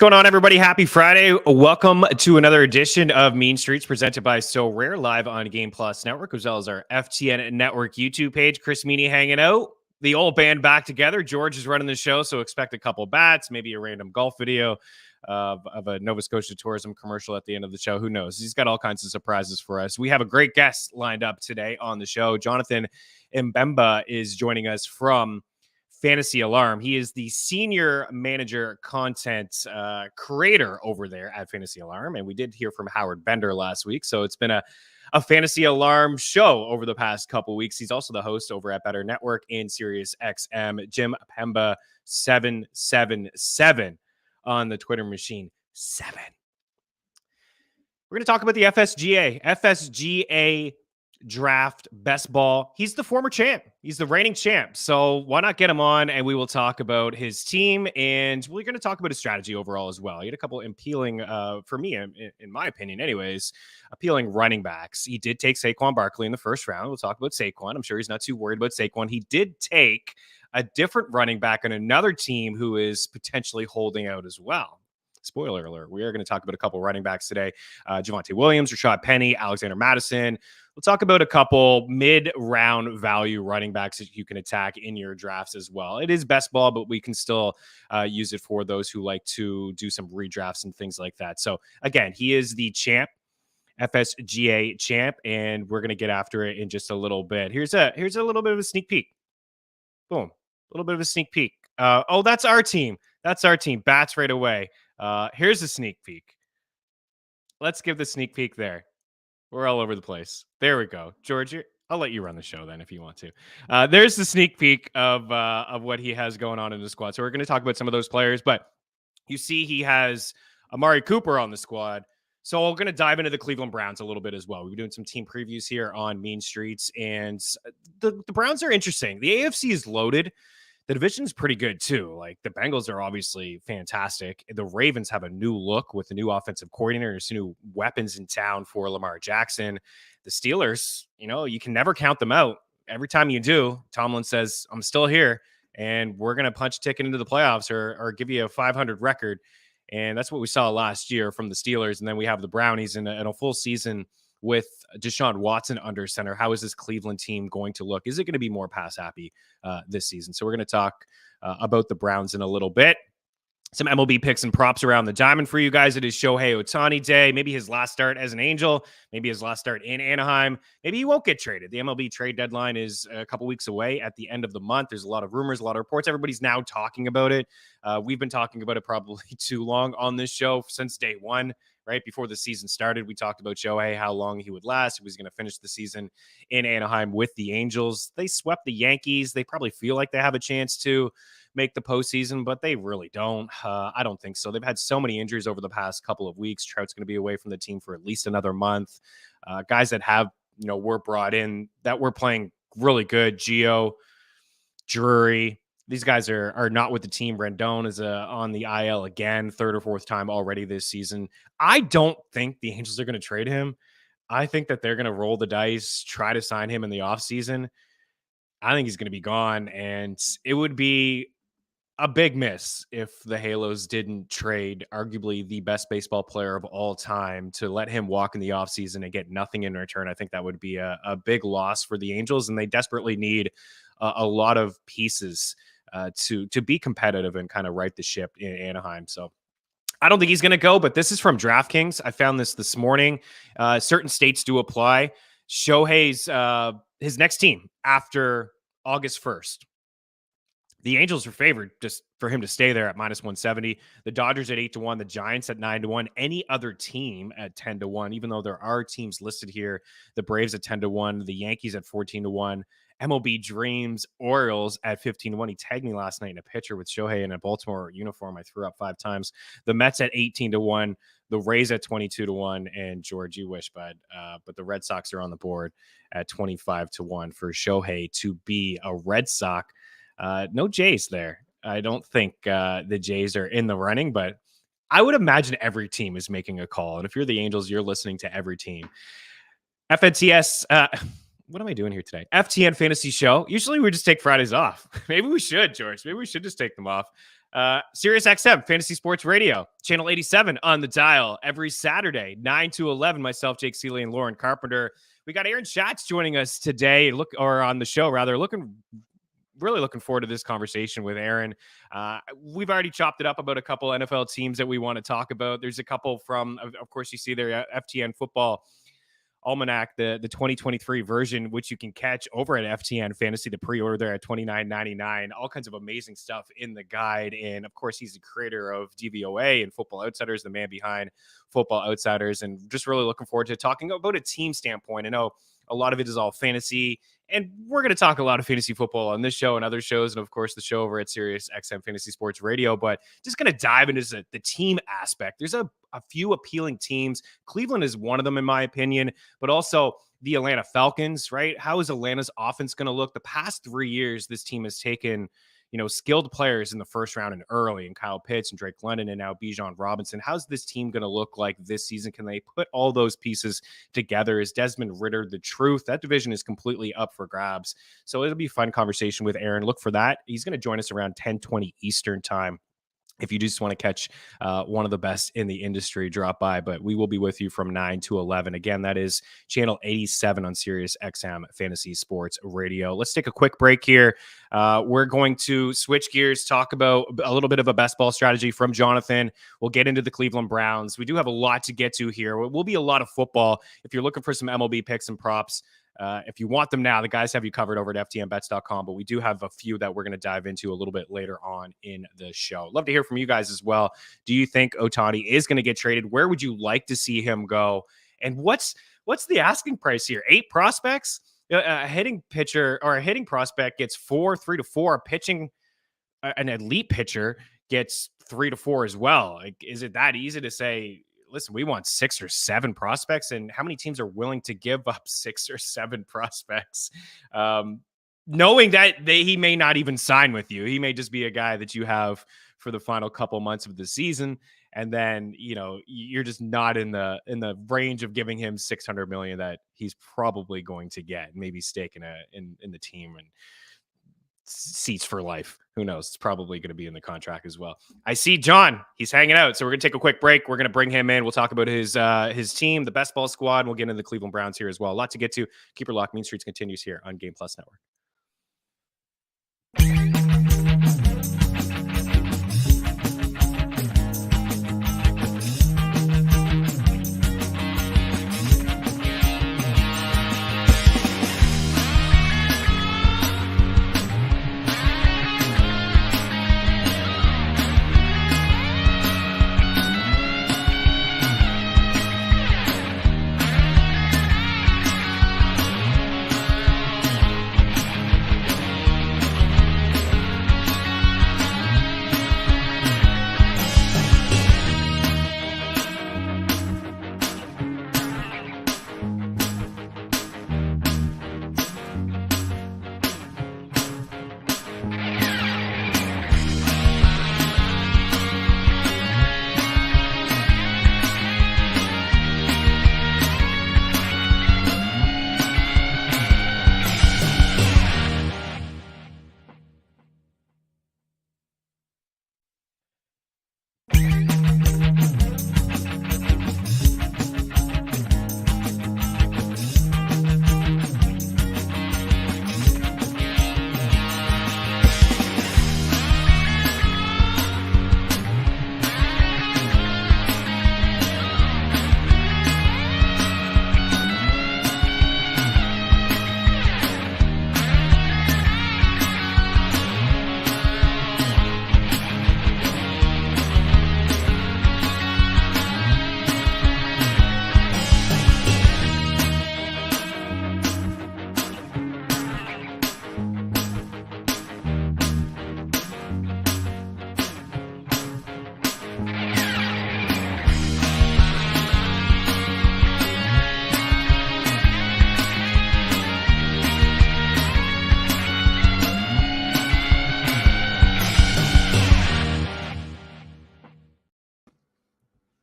going on, everybody? Happy Friday. Welcome to another edition of Mean Streets presented by So Rare, live on Game Plus Network, as well as our FTN Network YouTube page. Chris Meaney hanging out. The old band back together. George is running the show, so expect a couple bats, maybe a random golf video of a Nova Scotia tourism commercial at the end of the show. Who knows? He's got all kinds of surprises for us. We have a great guest lined up today on the show. Jonathan Impemba is joining us from Fantasy Alarm. He is the senior manager content creator over there at Fantasy Alarm. And we did hear from Howard Bender last week. So it's been a Fantasy Alarm show over the past couple weeks. He's also the host over at Better Network and Sirius XM. Jim Pemba 777 on the Twitter machine. 7. We're going to talk about the FSGA draft best ball. He's the former champ. He's the reigning champ. So why not get him on and we will talk about his team, and we're going to talk about his strategy overall as well. He had a couple appealing, for me, in my opinion anyways, appealing running backs. He did take Saquon Barkley in the first round. We'll talk about Saquon. I'm sure he's not too worried about Saquon. He did take a different running back on another team who is potentially holding out as well. Spoiler alert, we are going to talk about a couple running backs today. Javonte Williams, Rashaad Penny, Alexander Mattison. We'll talk about a couple mid-round value running backs that you can attack in your drafts as well. It is best ball, but we can still use it for those who like to do some redrafts and things like that. So again, he is the champ, FSGA champ, and we're going to get after it in just a little bit. Here's a little bit of a sneak peek. Boom. A little bit of a sneak peek. Oh, that's our team. That's our team. Bats right away. Here's a sneak peek. Let's give the sneak peek there. We're all over the place. There we go. George, I'll let you run the show then if you want to. There's the sneak peek of what he has going on in the squad. So we're going to talk about some of those players, but you see he has Amari Cooper on the squad. So we're going to dive into the Cleveland Browns a little bit as well. We're doing some team previews here on Mean Streets, and the Browns are interesting. The AFC is loaded. The division's pretty good too. Like, the Bengals are obviously fantastic. The Ravens have a new look with a new offensive coordinator. There's new weapons in town for Lamar Jackson. The Steelers, you can never count them out. Every time you do, Tomlin says, I'm still here, and we're going to punch a ticket into the playoffs or give you a 500 record. And that's what we saw last year from the Steelers. And then we have the Brownies in a full season with Deshaun Watson under center. How is this Cleveland team going to look? Is it going to be more pass happy this season? So we're going to talk about the Browns in a little bit. Some MLB picks and props around the diamond for you guys. It is Shohei Ohtani day. Maybe his last start as an Angel. Maybe his last start in Anaheim. Maybe he won't get traded. The MLB trade deadline is a couple weeks away at the end of the month. There's a lot of rumors, a lot of reports. Everybody's now talking about it. We've been talking about it probably too long on this show since day one. Right before the season started, we talked about Shohei, how long he would last. He was going to finish the season in Anaheim with the Angels. They swept the Yankees. They probably feel like they have a chance to make the postseason, but they really don't. I don't think so. They've had so many injuries over the past couple of weeks. Trout's going to be away from the team for at least another month. Guys that have, were brought in that were playing really good. Gio, Drury. These guys are not with the team. Rendon is on the IL again, third or fourth time already this season. I don't think the Angels are going to trade him. I think that they're going to roll the dice, try to sign him in the offseason. I think he's going to be gone, and it would be a big miss if the Halos didn't trade arguably the best baseball player of all time to let him walk in the offseason and get nothing in return. I think that would be a big loss for the Angels, and they desperately need a lot of pieces to be competitive and kind of right the ship in Anaheim. So I don't think he's going to go, but this is from DraftKings. I found this morning. Certain states do apply. Shohei's his next team after August 1st. The Angels are favored just for him to stay there at -170. The Dodgers at 8-1. The Giants at 9-1. Any other team at 10-1, even though there are teams listed here. The Braves at 10-1. The Yankees at 14-1. MLB Dreams, Orioles at 15-1. He tagged me last night in a picture with Shohei in a Baltimore uniform. I threw up 5 times. The Mets at 18-1. The Rays at 22-1. And George, you wish, but the Red Sox are on the board at 25-1 for Shohei to be a Red Sox. No Jays there. I don't think the Jays are in the running, but I would imagine every team is making a call. And if you're the Angels, you're listening to every team. FNTS, what am I doing here today? FTN Fantasy Show. Usually we just take Fridays off. Maybe we should, George. Maybe we should just take them off. Sirius XM Fantasy Sports Radio, channel 87 on the dial every Saturday, 9 to 11. Myself, Jake Seeley, and Lauren Carpenter. We got Aaron Schatz joining us today, on the show rather. Really looking forward to this conversation with Aaron. We've already chopped it up about a couple NFL teams that we want to talk about. There's a couple from, of course, you see there, FTN Football Almanac, the 2023 version, which you can catch over at FTN Fantasy, the pre-order there at $29.99. All kinds of amazing stuff in the guide. And of course, he's the creator of DVOA and Football Outsiders, the man behind Football Outsiders, and just really looking forward to talking about a team standpoint. I know a lot of it is all fantasy, and we're going to talk a lot of fantasy football on this show and other shows, and of course the show over at Sirius XM Fantasy Sports Radio, but just going to dive into the team aspect. There's a few appealing teams. Cleveland is one of them, in my opinion, but also the Atlanta Falcons, right? How is Atlanta's offense going to look? The past 3 years, this team has taken, skilled players in the first round and early, and Kyle Pitts and Drake London and now Bijan Robinson. How's this team going to look like this season? Can they put all those pieces together? Is Desmond Ridder the truth? That division is completely up for grabs. So it'll be a fun conversation with Aaron. Look for that. He's going to join us around 10:20 Eastern time. If you just want to catch one of the best in the industry, drop by. But we will be with you from 9 to 11. Again, that is channel 87 on Sirius XM Fantasy Sports Radio. Let's take a quick break here. We're going to switch gears, talk about a little bit of a best ball strategy from Jonathan. We'll get into the Cleveland Browns. We do have a lot to get to here. It will be a lot of football. If you're looking for some MLB picks and props, if you want them now, the guys have you covered over at ftnbets.com, but we do have a few that we're going to dive into a little bit later on in the show. Love to hear from you guys as well. Do you think Ohtani is going to get traded? Where would you like to see him go? And what's the asking price here? 8 prospects? A hitting pitcher or a hitting prospect gets 3 to 4. Pitching, an elite pitcher gets 3 to 4 as well. Like, is it that easy to say, listen, we want 6 or 7 prospects, and how many teams are willing to give up 6 or 7 prospects? Knowing that he may not even sign with you. He may just be a guy that you have for the final couple months of the season. And then, you're just not in the range of giving him $600 million that he's probably going to get, maybe stake in the team and seats for life. Who knows? It's probably going to be in the contract as well. I see John. He's hanging out. So we're going to take a quick break. We're going to bring him in. We'll talk about his team, the best ball squad. And we'll get into the Cleveland Browns here as well. A lot to get to. Keep her locked. Mean Streets continues here on Game Plus Network.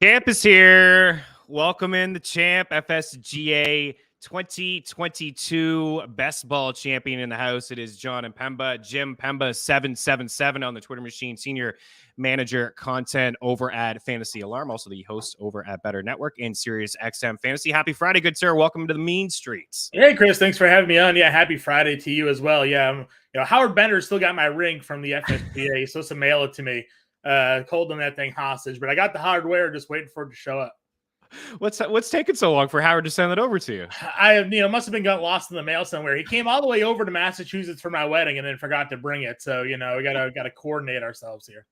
Champ is here. Welcome in the champ, FSGA 2022 best ball champion in the house. It is John Impemba, Jim Pemba 777 on the Twitter machine, senior manager content over at Fantasy Alarm, also the host over at Better Network and Sirius XM Fantasy. Happy Friday, good sir. Welcome to the Mean Streets. Hey, Chris, thanks for having me on. Yeah, happy Friday to you as well. Yeah, Howard Bender still got my ring from the FSGA. He's supposed to mail it to me. Holding that thing hostage, but I got the hardware, just waiting for it to show up. What's taking so long for Howard to send that over to you? I must have been got lost in the mail somewhere. He came all the way over to Massachusetts for my wedding and then forgot to bring it. So we gotta coordinate ourselves here.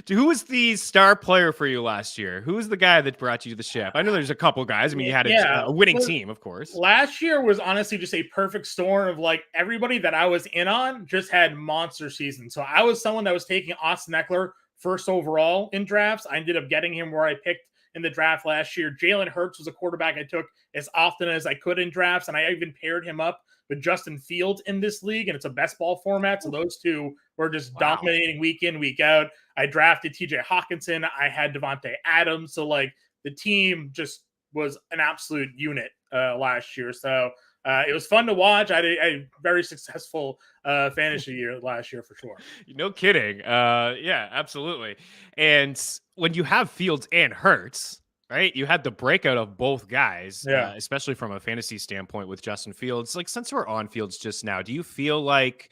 Who was the star player for you last year? Who was the guy that brought you to the ship? I know there's a couple guys. I mean, you had a winning team, of course. Last year was honestly just a perfect storm of like everybody that I was in on just had monster seasons. So I was someone that was taking Austin Eckler first overall in drafts. I ended up getting him where I picked in the draft last year. Jalen Hurts was a quarterback I took as often as I could in drafts, and I even paired him up with Justin Fields in this league, and it's a best ball format, so those two were just dominating week in, week out. I drafted TJ Hawkinson. I had Javonte Adams, so like the team just was an absolute unit last year. So it was fun to watch. I had a very successful fantasy year last year for sure. No kidding. Yeah, absolutely. And when you have Fields and Hurts, right, you had the breakout of both guys, especially from a fantasy standpoint with Justin Fields. Like, since we're on Fields just now, do you feel like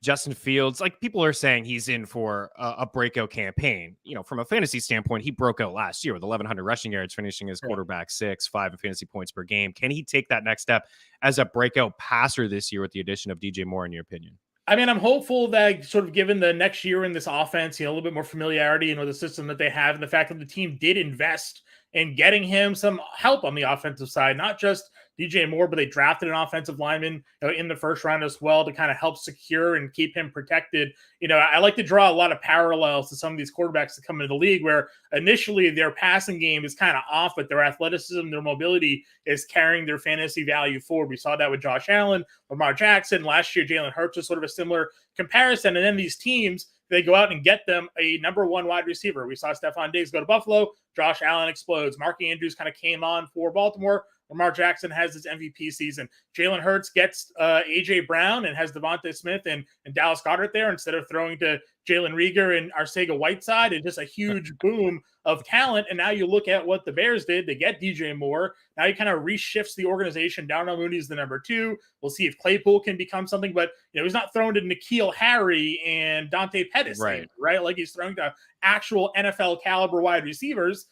Justin Fields, like people are saying he's in for a breakout campaign? From a fantasy standpoint, he broke out last year with 1,100 rushing yards, finishing as quarterback 5 in fantasy points per game. Can he take that next step as a breakout passer this year with the addition of DJ Moore, in your opinion? I mean, I'm hopeful that sort of given the next year in this offense, a little bit more familiarity, with the system that they have, and the fact that the team did invest in getting him some help on the offensive side, not just DJ Moore, but they drafted an offensive lineman in the first round as well to kind of help secure and keep him protected. I like to draw a lot of parallels to some of these quarterbacks that come into the league where initially their passing game is kind of off, but their athleticism, their mobility is carrying their fantasy value forward. We saw that with Josh Allen, Lamar Jackson. Last year, Jalen Hurts was sort of a similar comparison. And then these teams, they go out and get them a number one wide receiver. We saw Stephon Diggs go to Buffalo. Josh Allen explodes. Mark Andrews kind of came on for Baltimore. Lamar Jackson has his MVP season. Jalen Hurts gets A.J. Brown and has Devontae Smith and Dallas Goedert there instead of throwing to Jalen Reagor and Arcega-Whiteside. It's just a huge boom of talent. And now you look at what the Bears did. They get DJ Moore. Now he kind of reshifts the organization. Darnell Mooney's the number 2. We'll see if Claypool can become something. But he's not thrown to N'Keal Harry and Dante Pettis, right? Like he's throwing to actual NFL caliber wide receivers.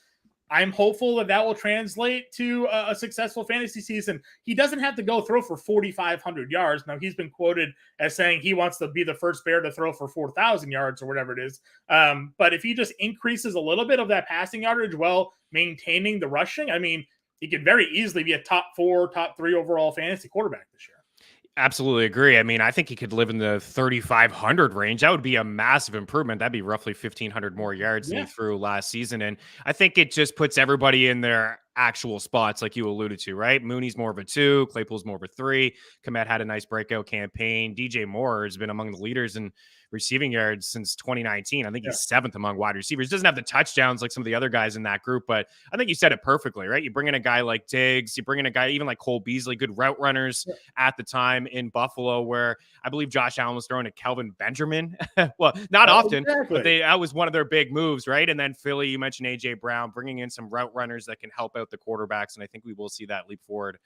I'm hopeful that will translate to a successful fantasy season. He doesn't have to go throw for 4,500 yards. Now, he's been quoted as saying he wants to be the first Bear to throw for 4,000 yards or whatever it is. But if he just increases a little bit of that passing yardage while maintaining the rushing, I mean, he could very easily be a top 4, top 3 overall fantasy quarterback this year. Absolutely agree. I mean, I think he could live in the 3,500 range. That would be a massive improvement. That'd be roughly 1,500 more yards than he threw last season. And I think it just puts everybody in their actual spots, like you alluded to, right? Mooney's more of a 2, Claypool's more of a 3. Komet had a nice breakout campaign. DJ Moore has been among the leaders in receiving yards since 2019. I think he's 7th among wide receivers. Doesn't have the touchdowns like some of the other guys in that group, but I think you said it perfectly, right? You bring in a guy like Diggs, you bring in a guy even like Cole Beasley, good route runners at the time in Buffalo, where I believe Josh Allen was throwing to Kelvin Benjamin. Well, not often, but that was one of their big moves, right? And then Philly, you mentioned A.J. Brown, bringing in some route runners that can help out the quarterbacks, and I think we will see that leap forward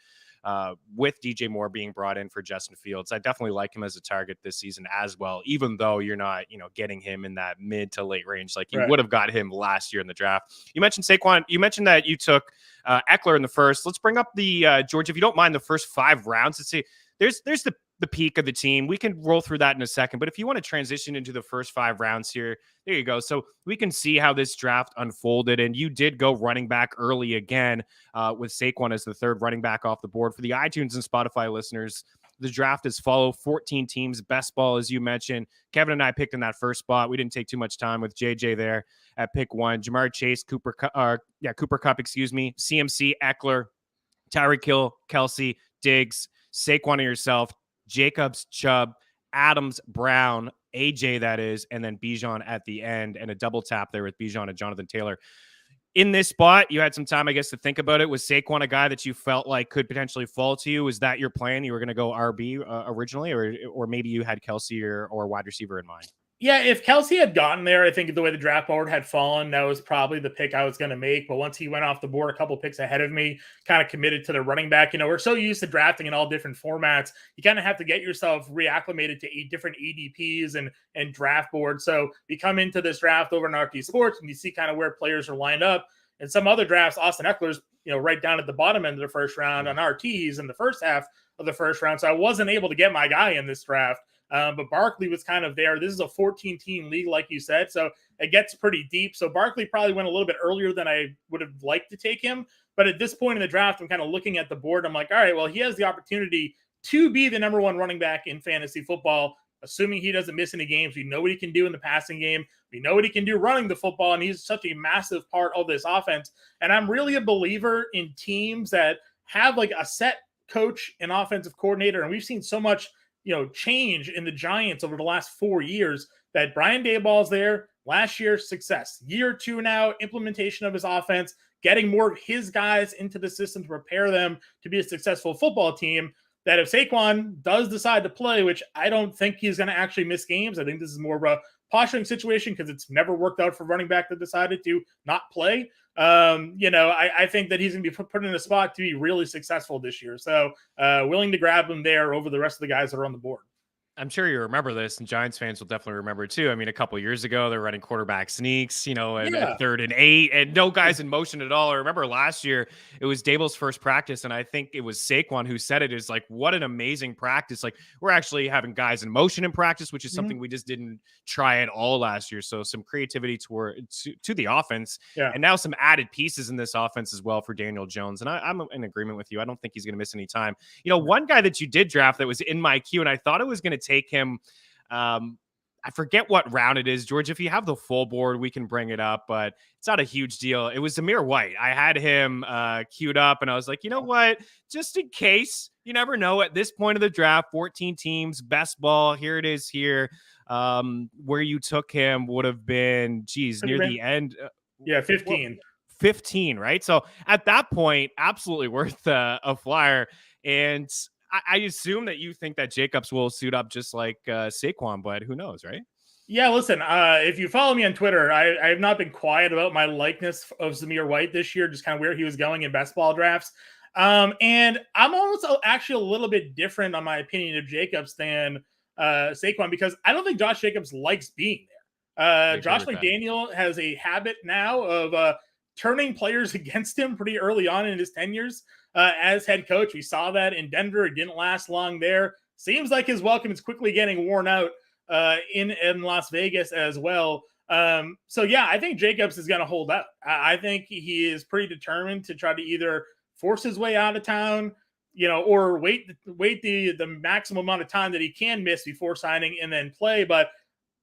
with DJ Moore being brought in for Justin Fields. I definitely like him as a target this season as well, even though you're not, getting him in that mid to late range like you would have got him last year in the draft. You mentioned Saquon. You mentioned that you took Eckler in the first. Let's bring up the George, if you don't mind, the first 5 rounds. Let's see. There's the peak of the team. We can roll through that in a second, but if you want to transition into the first 5 rounds here, there you go. So we can see how this draft unfolded, and you did go running back early again with Saquon as the 3rd running back off the board. For the iTunes and Spotify listeners, the draft is follow 14 teams, best ball, as you mentioned. Kevin and I picked in that first spot. We didn't take too much time with JJ there at pick 1. Jamar Chase, Cooper Kupp, CMC, Eckler, Tyreek Hill, Kelsey, Diggs, Saquon and yourself, Jacobs, Chubb, Adams, Brown, AJ, that is, and then Bijan at the end, and a double tap there with Bijan and Jonathan Taylor. in this spot, you had some time, I guess, to think about it. Was Saquon a guy that you felt like could potentially fall to you? Was that your plan? You were going to go RB originally, or maybe you had Kelsey or wide receiver in mind? Yeah, if Kelsey had gotten there, I think the way the draft board had fallen, that was probably the pick I was going to make. But once he went off the board a couple picks ahead of me, kind of committed to the running back. We're so used to drafting in all different formats. You kind of have to get yourself reacclimated to 8 different ADPs and draft boards. So you come into this draft over in RT Sports and you see kind of where players are lined up. And some other drafts, Austin Eckler's, right down at the bottom end of the first round. On RT, he's in the first half of the first round. So I wasn't able to get my guy in this draft. But Barkley was kind of there. This is a 14-team league, like you said, so it gets pretty deep. So Barkley probably went a little bit earlier than I would have liked to take him. But at this point in the draft, I'm kind of looking at the board. I'm like, all right, well, he has the opportunity to be the number 1 running back in fantasy football, assuming he doesn't miss any games. We know what he can do in the passing game. We know what he can do running the football, and he's such a massive part of this offense. And I'm really a believer in teams that have like a set coach and offensive coordinator, and we've seen so much change in the Giants over the last 4 years that Brian Daboll's there. Last year, success. Year 2 now, implementation of his offense, getting more of his guys into the system to prepare them to be a successful football team. That if Saquon does decide to play, which I don't think he's going to actually miss games, I think this is more of a posturing situation because it's never worked out for running back that decided to not play. I think that he's going to be put in a spot to be really successful this year. So willing to grab him there over the rest of the guys that are on the board. I'm sure you remember this, and Giants fans will definitely remember it too. I mean, a couple of years ago, they're running quarterback sneaks, at 3rd and 8, and no guys in motion at all. I remember last year, it was Daboll's first practice, and I think it was Saquon who said it, is like, what an amazing practice. Like, we're actually having guys in motion in practice, which is something we just didn't try at all last year. So some creativity to the offense, and now some added pieces in this offense as well for Daniel Jones. And I'm in agreement with you. I don't think he's going to miss any time. One guy that you did draft that was in my queue, and I thought it was going to take him. I forget what round it is, George. If you have the full board, we can bring it up, but it's not a huge deal. It was Zamir White. I had him queued up, and I was like, you know what? Just in case, you never know. At this point of the draft, 14 teams, best ball. Here it is here. Where you took him would have been, near the end. 15. 15, right? So at that point, absolutely worth a flyer. And I assume that you think that Jacobs will suit up just like Saquon, but who knows, right? Yeah, listen, if you follow me on Twitter, I have not been quiet about my likeness of Zamir White this year, just kind of where he was going in best ball drafts. And I'm almost actually a little bit different on my opinion of Jacobs than Saquon, because I don't think Josh Jacobs likes being there. Josh McDaniel has a habit now of turning players against him pretty early on in his tenures as head coach. We saw that in Denver. It didn't last long there. Seems like his welcome is quickly getting worn out in Las Vegas as well. So yeah, I think Jacobs is going to hold out. I think he is pretty determined to try to either force his way out of town, or wait the maximum amount of time that he can miss before signing and then play. But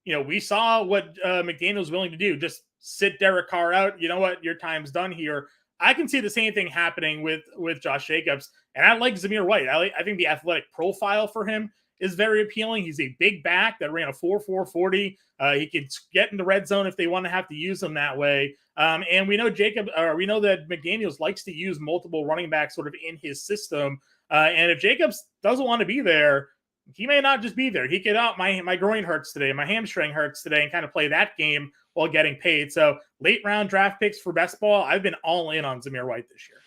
we saw what McDaniel's willing to do. Just sit Derek Carr out. You know what? Your time's done here. I can see the same thing happening with Josh Jacobs. And I like Zamir White. I think the athletic profile for him is very appealing. He's a big back that ran a 4.4 40. He can get in the red zone if they want to have to use him that way. And we know that McDaniels likes to use multiple running backs sort of in his system. And if Jacobs doesn't want to be there, he may not just be there. He could my groin hurts today, my hamstring hurts today, and kind of play that game while getting paid. So late round draft picks for best ball, I've been all in on Zamir White this year.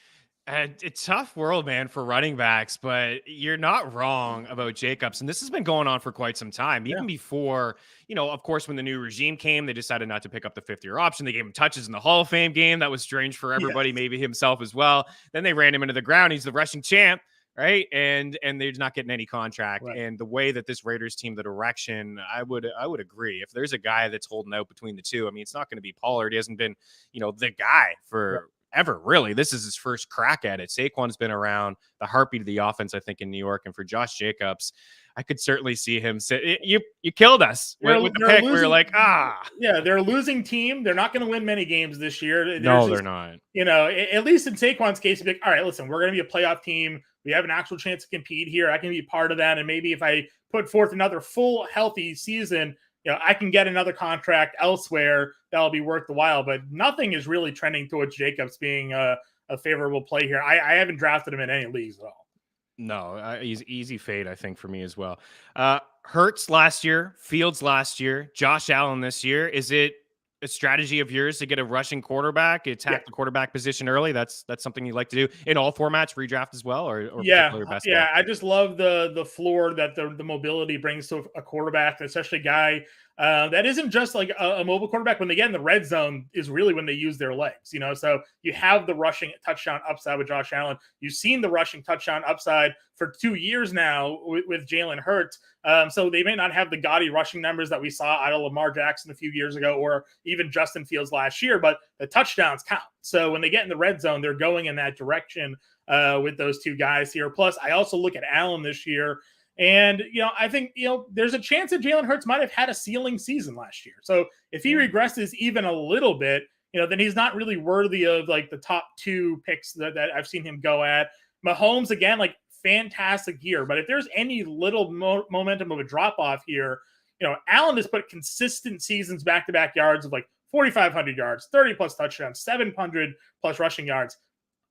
It's a tough world, man, for running backs, but you're not wrong about Jacobs. And this has been going on for quite some time, even before, of course, when the new regime came, they decided not to pick up the 5th-year option. They gave him touches in the Hall of Fame game. That was strange for everybody, maybe himself as well. Then they ran him into the ground. He's the rushing champ, right? And they're not getting any contract. Right. And the way that this Raiders team, the direction, I would agree. If there's a guy that's holding out between the two, I mean, it's not going to be Pollard. He hasn't been, the guy for ever, really. This is his first crack at it. Saquon's been around, the heartbeat of the offense, I think, in New York. And for Josh Jacobs, I could certainly see him say, you killed us with the pick. We were like, Yeah, they're a losing team. They're not going to win many games this year. They're not. At least in Saquon's case, you'd be like, all right, listen, we're going to be a playoff team. We have an actual chance to compete here. I can be part of that. And maybe if I put forth another full, healthy season, I can get another contract elsewhere that'll be worth the while, but nothing is really trending towards Jacobs being a favorable play here. I haven't drafted him in any leagues at all. No, easy fade, I think, for me as well. Hurts last year, Fields last year, Josh Allen this year. Is it a strategy of yours to get a rushing quarterback, attack the quarterback position early? That's something you like to do in all formats, redraft as well, or particularly best ball? I just love the floor that the mobility brings to a quarterback, especially a guy that isn't just like a mobile quarterback. When they get in the red zone is really when they use their legs, so you have the rushing touchdown upside with Josh Allen. You've seen the rushing touchdown upside for 2 years now with Jalen Hurts. So they may not have the gaudy rushing numbers that we saw out of Lamar Jackson a few years ago, or even Justin Fields last year, but the touchdowns count. So when they get in the red zone, they're going in that direction with those two guys here. Plus, I also look at Allen this year. And, I think, there's a chance that Jalen Hurts might have had a ceiling season last year. So if he regresses even a little bit, then he's not really worthy of like the top 2 picks that I've seen him go at. Mahomes, again, like fantastic year. But if there's any little momentum of a drop off here, Allen has put consistent seasons back-to-back yards of like 4,500 yards, 30 plus touchdowns, 700 plus rushing yards.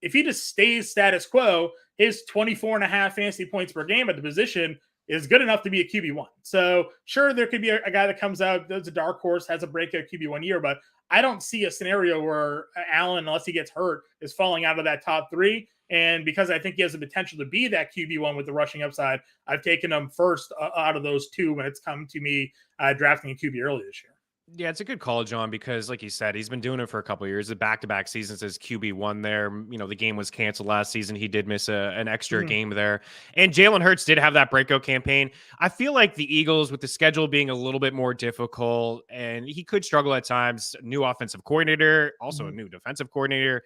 If he just stays status quo, his 24.5 fantasy points per game at the position is good enough to be a QB1. So sure, there could be a guy that comes out, does a dark horse, has a breakout QB1 year, but I don't see a scenario where Allen, unless he gets hurt, is falling out of that top 3. And because I think he has the potential to be that QB1 with the rushing upside, I've taken him first out of those 2 when it's come to me drafting a QB early this year. Yeah, it's a good call, John, because like you said, he's been doing it for a couple of years. The back-to-back seasons as QB1 there. The game was canceled last season. He did miss an extra game there. And Jalen Hurts did have that breakout campaign. I feel like the Eagles, with the schedule being a little bit more difficult, and he could struggle at times, new offensive coordinator, also a new defensive coordinator,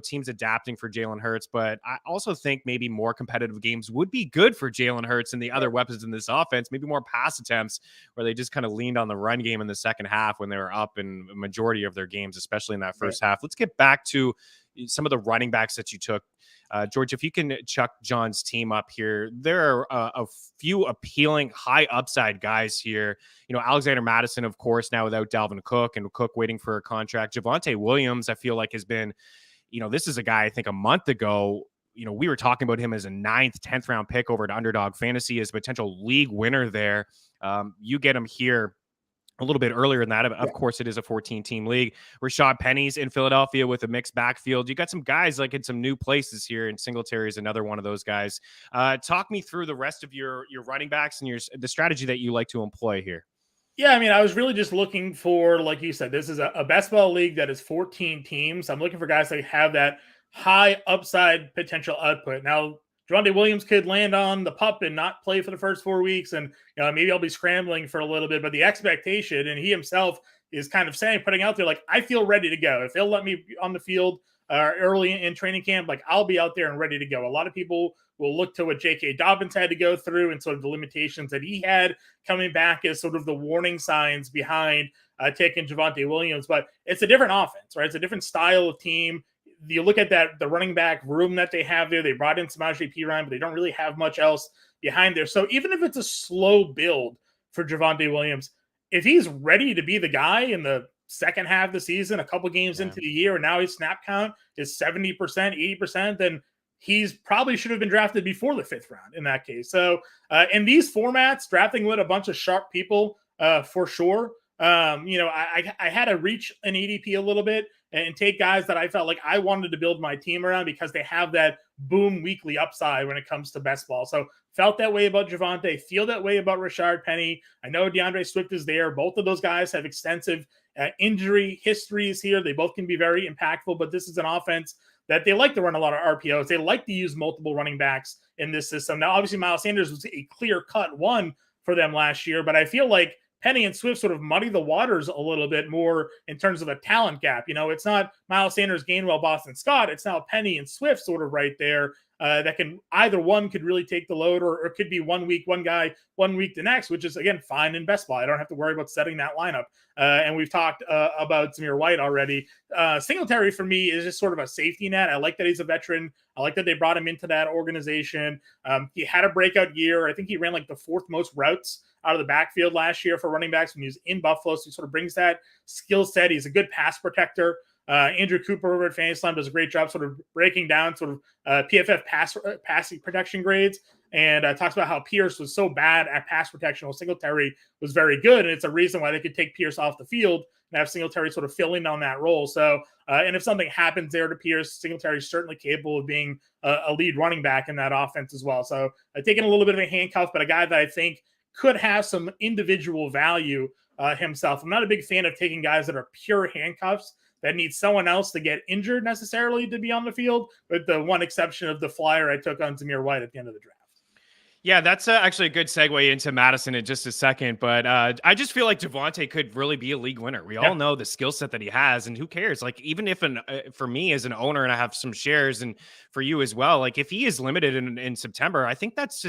teams adapting for Jalen Hurts. But I also think maybe more competitive games would be good for Jalen Hurts and the other weapons in this offense, maybe more pass attempts where they just kind of leaned on the run game in the second half when they were up in a majority of their games, especially in that first half. Let's get back to some of the running backs that you took. George, if you can chuck John's team up here, there are a few appealing high upside guys here. Alexander Mattison, of course, now without Dalvin Cook, and Cook waiting for a contract. Javonte Williams, I feel like has been, this is a guy I think a month ago, we were talking about him as a 9th, 10th round pick over to Underdog Fantasy as a potential league winner there. You get him here a little bit earlier than that. Of course, it is a 14-team league. Rashaad Penny's in Philadelphia with a mixed backfield. You got some guys like in some new places here, and Singletary is another one of those guys. Talk me through the rest of your running backs and the strategy that you like to employ here. Yeah, I mean, I was really just looking for, like you said, this is a best ball league that is 14 teams. I'm looking for guys that have that high upside potential output. Now, Javonte Williams could land on the pup and not play for the first 4 weeks, and maybe I'll be scrambling for a little bit. But the expectation, and he himself is kind of saying, putting out there, like, I feel ready to go. If they'll let me on the field early in training camp, like, I'll be out there and ready to go. A lot of people will look to what J.K. Dobbins had to go through and sort of the limitations that he had coming back as sort of the warning signs behind taking Javonte Williams. But it's a different offense, right? It's a different style of team. You look at the running back room that they have there. They brought in Samaje Perine, but they don't really have much else behind there. So even if it's a slow build for Javonte Williams, if he's ready to be the guy in the second half of the season, a couple games into the year, and now his snap count is 70%, 80%, then he's probably should have been drafted before the 5th round in that case. So in these formats, drafting with a bunch of sharp people for sure. I had to reach an ADP a little bit and take guys that I felt like I wanted to build my team around because they have that boom weekly upside when it comes to best ball. So felt that way about Javonte, feel that way about Rashaad Penny. I know DeAndre Swift is there. Both of those guys have extensive injury histories here. They both can be very impactful, but this is an offense that they like to run a lot of RPOs. They like to use multiple running backs in this system. Now, obviously, Miles Sanders was a clear-cut one for them last year, but I feel like Penny and Swift sort of muddy the waters a little bit more in terms of a talent gap. It's not Miles Sanders, Gainwell, Boston Scott. It's now Penny and Swift sort of right there that can either one could really take the load or it could be 1 week, one guy, 1 week the next, which is, again, fine in best ball. I don't have to worry about setting that lineup. And we've talked about Zamir White already. Singletary for me is just sort of a safety net. I like that he's a veteran. I like that they brought him into that organization. He had a breakout year. I think he ran like the 4th most routes out of the backfield last year for running backs when he was in Buffalo. So he sort of brings that skill set. He's a good pass protector. Andrew Cooper over at Fantasy Slam does a great job sort of breaking down sort of PFF passing protection grades, and talks about how Pierce was so bad at pass protection while Singletary was very good. And it's a reason why they could take Pierce off the field and have Singletary sort of fill in on that role. So, and if something happens there to Pierce, Singletary is certainly capable of being a lead running back in that offense as well. So taking a little bit of a handcuff, but a guy that I think could have some individual value himself. I'm not a big fan of taking guys that are pure handcuffs that need someone else to get injured necessarily to be on the field, with the one exception of the flyer I took on Zamir White at the end of the draft. Yeah, that's actually a good segue into Mattison in just a second. But I just feel like Javonte could really be a league winner. We all know the skill set that he has, and who cares? Like, even if for me as an owner, and I have some shares, and for you as well, like if he is limited in September, I think that's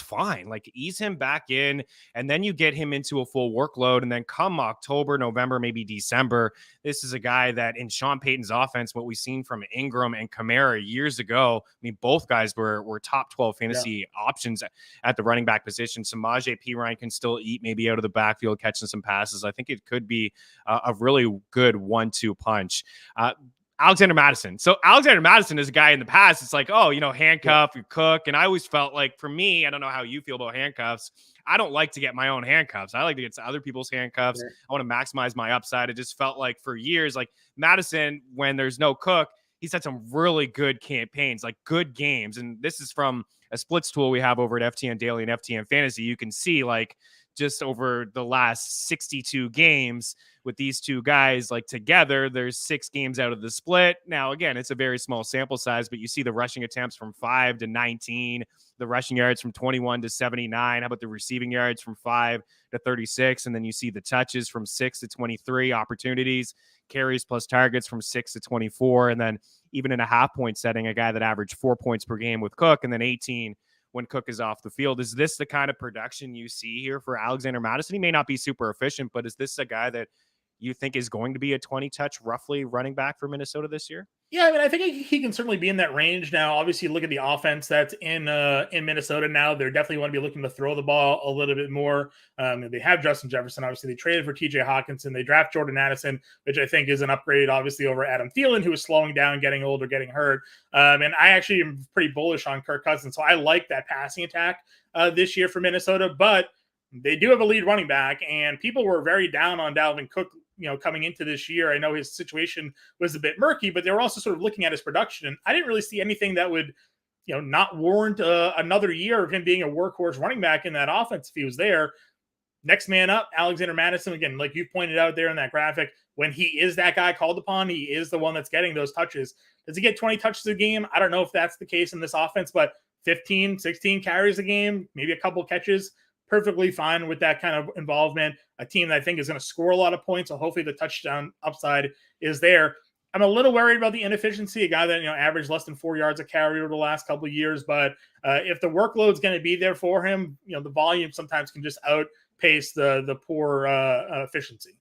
fine. Like, ease him back in, and then you get him into a full workload, and then come October, November, maybe December, this is a guy that in Sean Payton's offense, what we've seen from Ingram and Kamara years ago, I mean, both guys were top 12 fantasy options at the running back position. Samaje Perine can still eat maybe out of the backfield, catching some passes. I think it could be a really good 1-2 punch. Alexander Mattison. So Alexander Mattison is a guy in the past. It's like, oh, handcuff, you cook. And I always felt like, for me, I don't know how you feel about handcuffs. I don't like to get my own handcuffs. I like to get to other people's handcuffs. Yeah. I want to maximize my upside. It just felt like for years, like Mattison, when there's no cook, he's had some really good campaigns, like good games. And this is from a splits tool we have over at FTN Daily and FTN Fantasy. You can see like just over the last 62 games with these two guys, like together, there's 6 games out of the split. Now, again, it's a very small sample size, but you see the rushing attempts from 5 to 19, the rushing yards from 21 to 79. How about the receiving yards from 5 to 36? And then you see the touches from 6 to 23, opportunities, carries plus targets from 6 to 24. And then even in a half-point setting, a guy that averaged 4 points per game with Cook, and then 18 when Cook is off the field. Is this the kind of production you see here for Alexander Mattison? He may not be super efficient, but is this a guy that you think is going to be a 20-touch roughly running back for Minnesota this year? Yeah, I mean, I think he can certainly be in that range. Now, obviously, look at the offense that's in Minnesota now. They definitely want to be looking to throw the ball a little bit more. They have Justin Jefferson. Obviously, they traded for TJ Hawkinson. They draft Jordan Addison, which I think is an upgrade, obviously, over Adam Thielen, who is slowing down, getting older, getting hurt. And I actually am pretty bullish on Kirk Cousins. So I like that passing attack this year for Minnesota. But they do have a lead running back, and people were very down on Dalvin Cook, coming into this year. I know his situation was a bit murky, but they were also sort of looking at his production. And I didn't really see anything that would, not warrant another year of him being a workhorse running back in that offense if he was there. Next man up, Alexander Mattison. Again, like you pointed out there in that graphic, when he is that guy called upon, he is the one that's getting those touches. Does he get 20 touches a game? I don't know if that's the case in this offense, but 15, 16 carries a game, maybe a couple catches, perfectly fine with that kind of involvement. A team that I think is going to score a lot of points, so hopefully the touchdown upside is there. I'm a little worried about the inefficiency, a guy that averaged less than 4 yards a carry over the last couple of years. But if the workload's going to be there for him, the volume sometimes can just outpace the poor efficiency.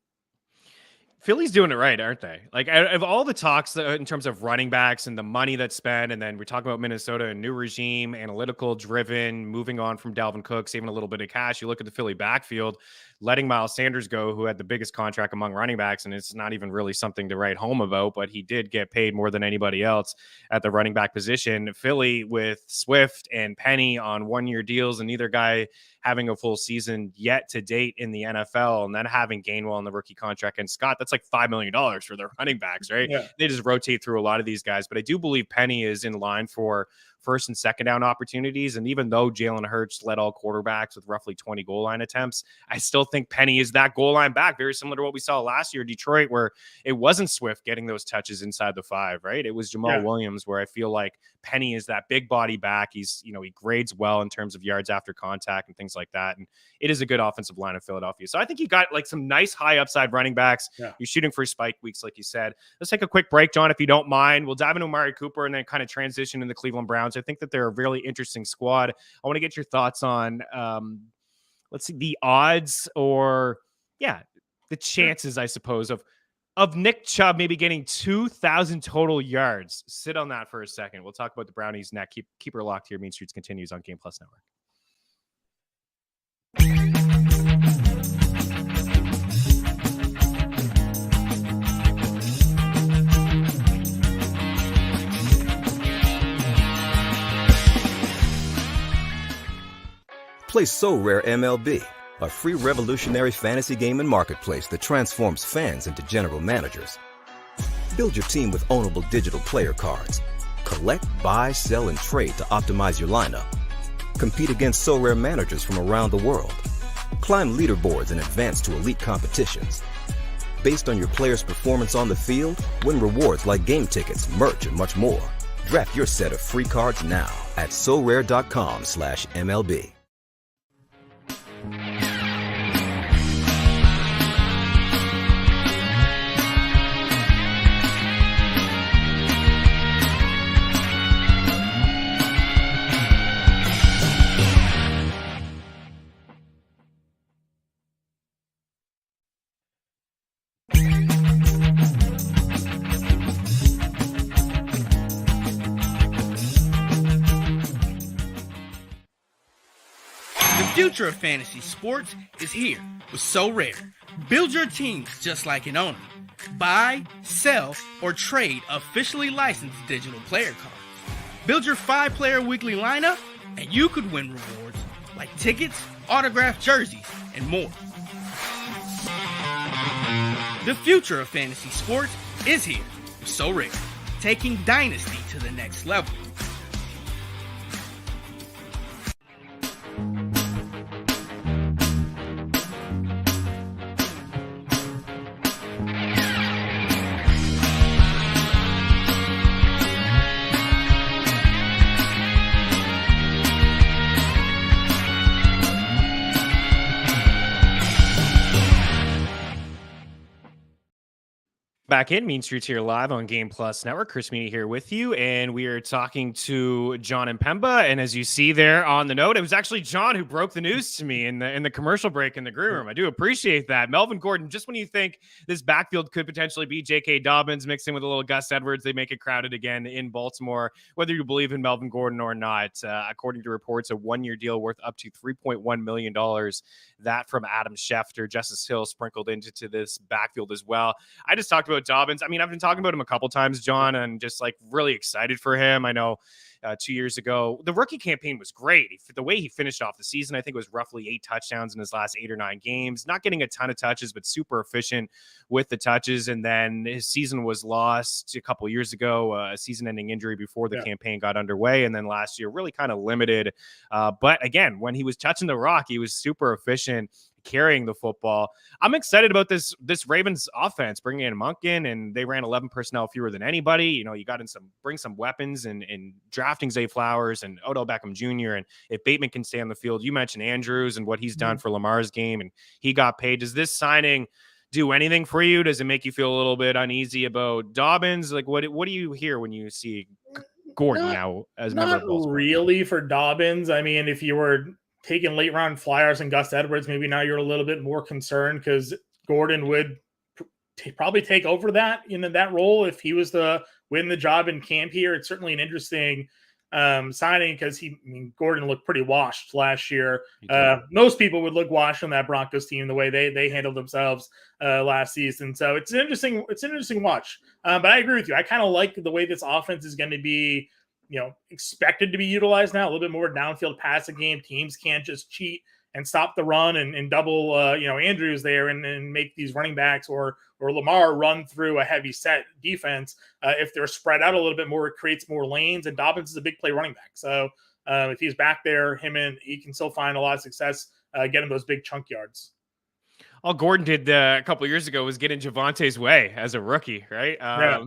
Philly's doing it right, aren't they? Like, of all the talks in terms of running backs and the money that's spent, and then we're talking about Minnesota, a new regime, analytical driven, moving on from Dalvin Cook, saving a little bit of cash. You look at the Philly backfield, letting Miles Sanders go, who had the biggest contract among running backs, and it's not even really something to write home about, but he did get paid more than anybody else at the running back position. Philly with Swift and Penny on one-year deals, and neither guy having a full season yet to date in the NFL, and then having Gainwell on the rookie contract and Scott, that's like $5 million for their running backs, right? Yeah. They just rotate through a lot of these guys, but I do believe Penny is in line for first and second down opportunities. And even though Jalen Hurts led all quarterbacks with roughly 20 goal line attempts, I still think Penny is that goal line back, very similar to what we saw last year in Detroit, where it wasn't Swift getting those touches inside the 5, right? It was Jamal Williams, where I feel like Penny is that big body back. He's, he grades well in terms of yards after contact and things like that. And it is a good offensive line of Philadelphia. So I think you got like some nice high upside running backs. Yeah. You're shooting for spike weeks, like you said. Let's take a quick break, John, if you don't mind. We'll dive into Amari Cooper and then kind of transition in the Cleveland Browns. I think that they're a really interesting squad. I want to get your thoughts on, let's see, the odds or, the chances, I suppose, of Nick Chubb maybe getting 2,000 total yards. Sit on that for a second. We'll talk about the Brownies next. Keep her locked here. Mean Streets continues on Game Plus Network. Play So Rare MLB, a free revolutionary fantasy game and marketplace that transforms fans into general managers. Build your team with ownable digital player cards. Collect, buy, sell, and trade to optimize your lineup. Compete against So Rare managers from around the world. Climb leaderboards and advance to elite competitions. Based on your player's performance on the field, win rewards like game tickets, merch, and much more. Draft your set of free cards now at sorare.com/MLB. The future of fantasy sports is here with So Rare. Build your teams just like an owner. Buy, sell, or trade officially licensed digital player cards. Build your 5-player weekly lineup, and you could win rewards like tickets, autographed jerseys, and more. The future of fantasy sports is here with So Rare, taking Dynasty to the next level. Back in Mean Streets here live on Game Plus Network. Chris Meaney here with you, and we are talking to John Impemba. And as you see there on the note, it was actually John who broke the news to me in the commercial break in the green room. I do appreciate that. Melvin Gordon, just when you think this backfield could potentially be J.K. Dobbins mixed in with a little Gus Edwards, they make it crowded again in Baltimore. Whether you believe in Melvin Gordon or not, according to reports, a one-year deal worth up to $3.1 million. That from Adam Schefter. Justice Hill sprinkled into this backfield as well. I just talked about Dobbins. I mean, I've been talking about him a couple times, John, and just like really excited for him. I know 2 years ago, the rookie campaign was great. The way he finished off the season, I think it was roughly 8 touchdowns in his last 8 or 9 games, not getting a ton of touches, but super efficient with the touches. And then his season was lost a couple years ago, a season-ending injury before the campaign got underway. And then last year, really kind of limited. But again, when he was touching the rock, he was super efficient, carrying the football. I'm excited about this Ravens offense, bringing in Monken, and they ran 11 personnel fewer than anybody. You know, you got in bring some weapons and drafting Zay Flowers and Odell Beckham Jr. And if Bateman can stay on the field, you mentioned Andrews and what he's done for Lamar's game, and he got paid. Does this signing do anything for you? Does it make you feel a little bit uneasy about Dobbins? Like, what do you hear when you see Gordon now as a member of Baltimore? Not really for Dobbins. I mean, if you were taking late round flyers and Gus Edwards, maybe now you're a little bit more concerned because Gordon would probably take over that role if he was to win the job in camp here. It's certainly an interesting signing because Gordon looked pretty washed last year. Most people would look washed on that Broncos team the way they handled themselves last season. So it's an interesting watch. But I agree with you. I kind of like the way this offense is going to be, expected to be utilized now. A little bit more downfield passing game. Teams can't just cheat and stop the run and double, Andrews there and make these running backs or Lamar run through a heavy set defense. If they're spread out a little bit more, it creates more lanes. And Dobbins is a big play running back. So if he's back there, he can still find a lot of success getting those big chunk yards. All Gordon did a couple of years ago was get in Javonte's way as a rookie, right?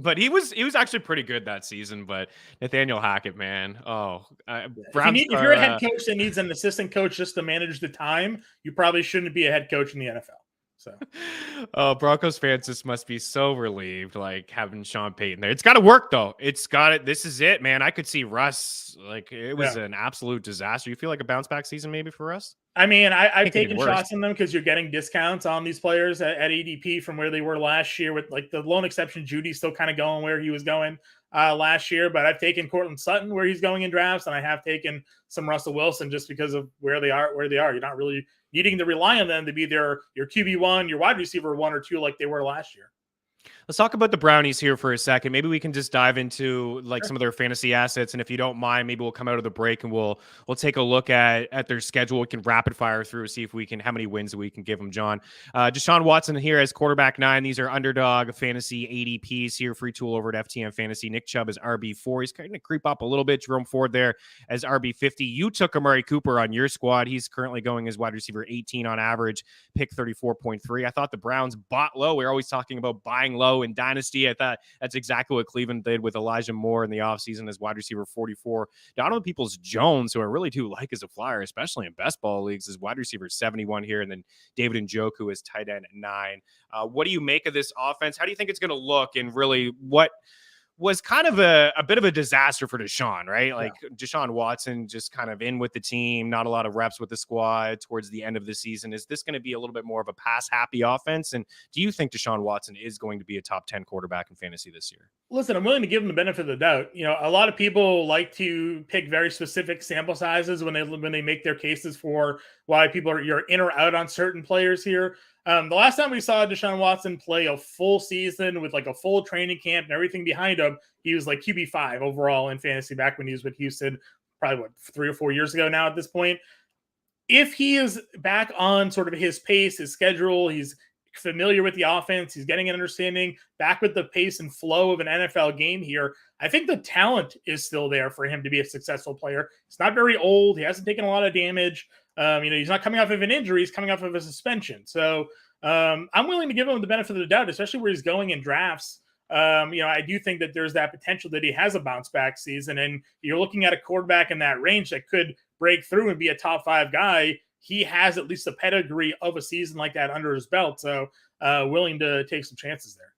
But he was actually pretty good that season. But Nathaniel Hackett, man, if you're a head coach that needs an assistant coach just to manage the time, you probably shouldn't be a head coach in the NFL. So, Broncos fans just must be so relieved, like having Sean Payton there. It's got to work though. This is it, man. I could see Russ. Like it was an absolute disaster. You feel like a bounce back season maybe for Russ? I mean, I've taken shots on them because you're getting discounts on these players at ADP from where they were last year, with like the lone exception, Judy still kind of going where he was going last year. But I've taken Cortland Sutton where he's going in drafts, and I have taken some Russell Wilson just because of where they are. You're not really needing to rely on them to be your QB1, your wide receiver 1 or 2 like they were last year. Let's talk about the Brownies here for a second. Maybe we can just dive into like Sure. some of their fantasy assets, and if you don't mind, maybe we'll come out of the break and we'll take a look at their schedule. We can rapid fire through, see if we can how many wins we can give them. John, Deshaun Watson here as quarterback 9. These are underdog fantasy ADPs here. Free tool over at FTM Fantasy. Nick Chubb is RB4. He's kind of creep up a little bit. Jerome Ford there as RB50. You took Amari Cooper on your squad. He's currently going as wide receiver 18 on average, pick 34.3. I thought the Browns bought low. We're always talking about buying low in Dynasty. I thought that's exactly what Cleveland did with Elijah Moore in the offseason as wide receiver 44. Donovan Peoples-Jones, who I really do like as a flyer, especially in best ball leagues, is wide receiver 71 here. And then David Njoku is tight end 9. What do you make of this offense? How do you think it's going to look? And really, what was kind of a bit of a disaster for Deshaun, right? Like Deshaun Watson just kind of in with the team, not a lot of reps with the squad towards the end of the season. Is this going to be a little bit more of a pass-happy offense? And do you think Deshaun Watson is going to be a top 10 quarterback in fantasy this year? Listen, I'm willing to give him the benefit of the doubt. You know, a lot of people like to pick very specific sample sizes when they make their cases for why you're in or out on certain players here. The last time we saw Deshaun Watson play a full season with like a full training camp and everything behind him, he was like QB5 overall in fantasy back when he was with Houston, probably 3 or 4 years ago now at this point. If he is back on sort of his pace, his schedule, he's familiar with the offense, he's getting an understanding, back with the pace and flow of an NFL game here, I think the talent is still there for him to be a successful player. He's not very old. He hasn't taken a lot of damage. He's not coming off of an injury. He's coming off of a suspension. So I'm willing to give him the benefit of the doubt, especially where he's going in drafts. I do think that there's that potential that he has a bounce back season. And you're looking at a quarterback in that range that could break through and be a top 5 guy. He has at least a pedigree of a season like that under his belt. So willing to take some chances there.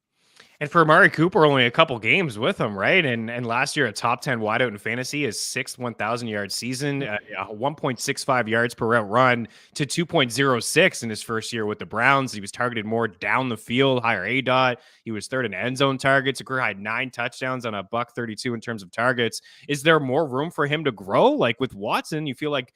And for Amari Cooper, only a couple games with him, right? And last year, a top 10 wideout in fantasy, his 6th 1,000-yard season, 1.65 yards per route run to 2.06 in his first year with the Browns. He was targeted more down the field, higher ADOT. He was 3rd in end zone targets. A career high 9 touchdowns on a $132 in terms of targets. Is there more room for him to grow? Like with Watson, you feel like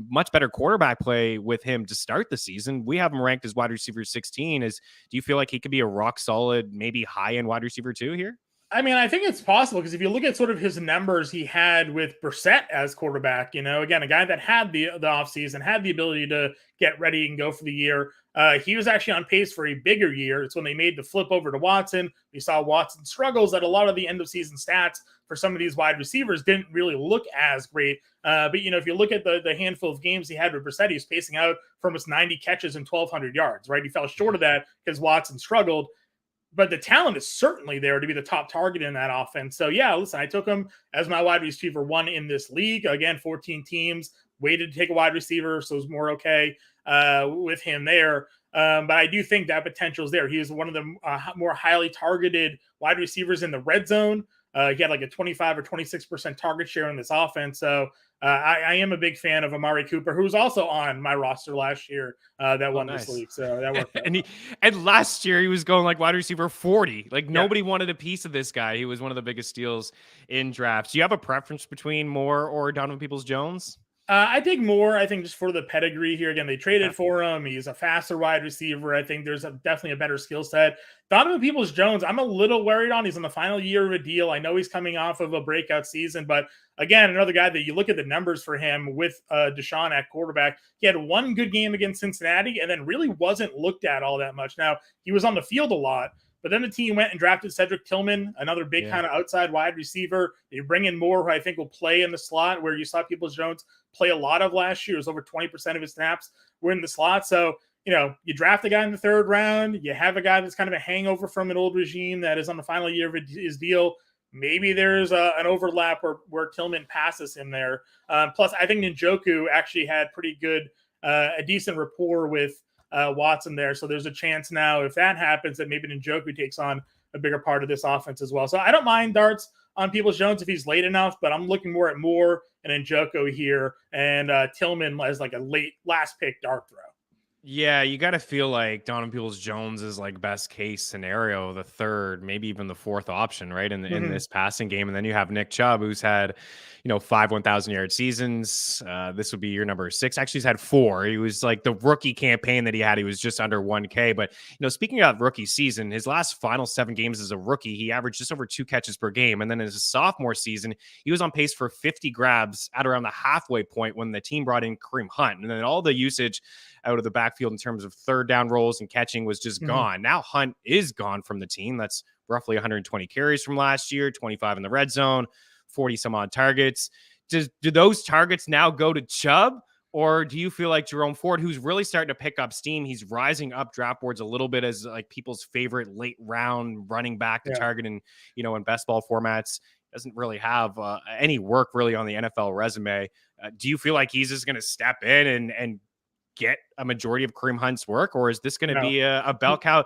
much better quarterback play with him to start the season. We have him ranked as wide receiver 16. Do you feel like he could be a rock solid, maybe high end wide receiver 2 here? I mean, I think it's possible because if you look at sort of his numbers he had with Brissett as quarterback, again, a guy that had the offseason, had the ability to get ready and go for the year. He was actually on pace for a bigger year. It's when they made the flip over to Watson. We saw Watson struggles that a lot of the end of season stats for some of these wide receivers didn't really look as great. But if you look at the handful of games he had with Brissett, he was pacing out for almost 90 catches and 1,200 yards, right? He fell short of that because Watson struggled. But the talent is certainly there to be the top target in that offense. So, yeah, listen, I took him as my wide receiver 1 in this league. Again, 14 teams, waited to take a wide receiver, so it was more okay with him there. But I do think that potential is there. He is one of the more highly targeted wide receivers in the red zone. He had like a 25 or 26% target share in this offense. So I am a big fan of Amari Cooper, who was also on my roster last year that won this league. So that worked. and last year he was going like wide receiver 40. Like nobody wanted a piece of this guy. He was one of the biggest steals in drafts. Do you have a preference between Moore or Donovan Peoples-Jones? I think Moore, I think just for the pedigree here. Again, they traded for him. He's a faster wide receiver. I think there's definitely a better skill set. Donovan Peoples-Jones, I'm a little worried on. He's in the final year of a deal. I know he's coming off of a breakout season, but again, another guy that you look at the numbers for him with Deshaun at quarterback. He had one good game against Cincinnati and then really wasn't looked at all that much. Now, he was on the field a lot, but then the team went and drafted Cedric Tillman, another big kind of outside wide receiver. They bring in Moore, who I think will play in the slot, where you saw Peoples-Jones play a lot of last year. It was over 20% of his snaps were in the slot. So, you draft a guy in the 3rd round. You have a guy that's kind of a hangover from an old regime that is on the final year of his deal. Maybe there's an overlap where Tillman passes him there. Plus, I think Njoku actually had pretty good, a decent rapport with Watson there. So there's a chance now, if that happens, that maybe Njoku takes on a bigger part of this offense as well. So I don't mind darts on Peoples-Jones if he's late enough, but I'm looking more at Moore and Njoku here, and Tillman as like a late last pick dart throw. Yeah, you got to feel like Donovan Peoples-Jones is like best case scenario, the third, maybe even the fourth option, right? In this passing game. And then you have Nick Chubb, who's had, 5 1,000-yard seasons. This would be year number 6. Actually, he's had 4. He was like the rookie campaign that he had. He was just under 1K. But, speaking of rookie season, his last final 7 games as a rookie, he averaged just over 2 catches per game. And then in his sophomore season, he was on pace for 50 grabs at around the halfway point when the team brought in Kareem Hunt. And then all the usage out of the backfield in terms of third down rolls and catching was just gone. Now Hunt is gone from the team. That's roughly 120 carries from last year, 25 in the red zone, 40 some odd targets. Do those targets now go to Chubb? Or do you feel like Jerome Ford, who's really starting to pick up steam, he's rising up draft boards a little bit as like people's favorite late round running back to target in best ball formats, doesn't really have any work really on the NFL resume. Do you feel like he's just going to step in and get a majority of Kareem Hunt's work, or is this going to be a bell cow?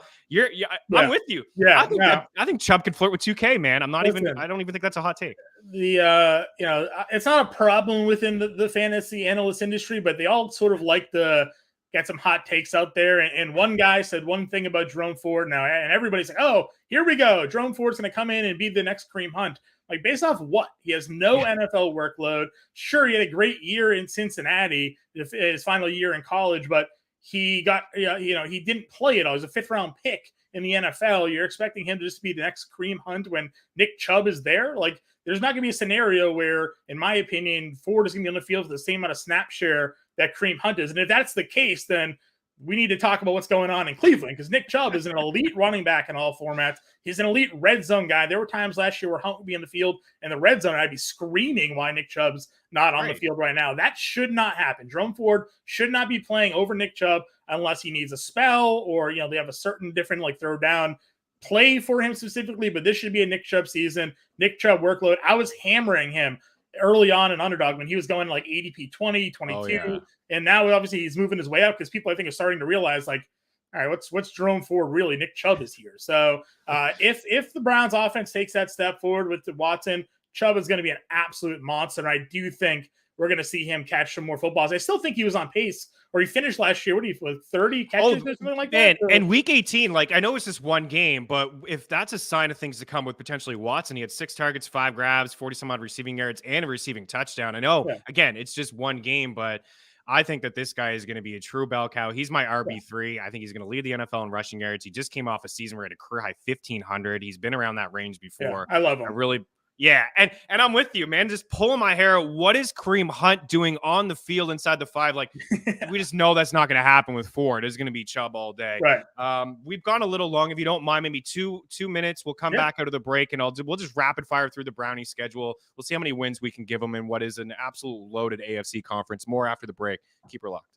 I'm with you. Yeah, I think Chubb could flirt with 2K, man. I don't even think that's a hot take. It's not a problem within the fantasy analyst industry, but they all sort of like to get some hot takes out there. And one guy said one thing about Jerome Ford now, and everybody's like, oh, here we go. Jerome Ford's going to come in and be the next Kareem Hunt. Like, based off what? He has no NFL workload. Sure, he had a great year in Cincinnati, his final year in college, but he got, he didn't play it all. He was a 5th-round pick in the NFL. You're expecting him to just be the next Kareem Hunt when Nick Chubb is there? Like, there's not going to be a scenario where, in my opinion, Ford is going to be on the field for the same amount of snap share that Kareem Hunt is. And if that's the case, then we need to talk about what's going on in Cleveland, because Nick Chubb is an elite running back in all formats. He's an elite red zone guy. There were times last year where Hunt would be in the field in the red zone, and I'd be screaming why Nick Chubb's not on the field right now. That should not happen. Jerome Ford should not be playing over Nick Chubb unless he needs a spell or, they have a certain different throw down play for him specifically, but this should be a Nick Chubb season. Nick Chubb workload. I was hammering him early on in Underdog when he was going like ADP 20, 22. And now obviously he's moving his way up because people I think are starting to realize all right, what's Jerome Ford really? Nick Chubb is here. So if the Browns offense takes that step forward with Watson, Chubb is going to be an absolute monster. And I do think we're going to see him catch some more footballs. I still think he was on pace, or he finished last year. What do you with 30 catches or something like that? And week 18, I know it's just one game, but if that's a sign of things to come with potentially Watson, he had 6 targets, 5 grabs, 40 some odd receiving yards, and a receiving touchdown. I know, again, it's just one game, but I think that this guy is going to be a true bell cow. He's my RB3. I think he's going to lead the NFL in rushing yards. He just came off a season where he had a career high 1,500. He's been around that range before. I love him. And I'm with you, man. Just pulling my hair. What is Kareem Hunt doing on the field inside the 5? We just know that's not going to happen with Ford. It's going to be Chubb all day. Right. We've gone a little long. If you don't mind, maybe two minutes. We'll come back out of the break, and we'll just rapid fire through the Brownie schedule. We'll see how many wins we can give them in what is an absolute loaded AFC conference. More after the break. Keep her locked.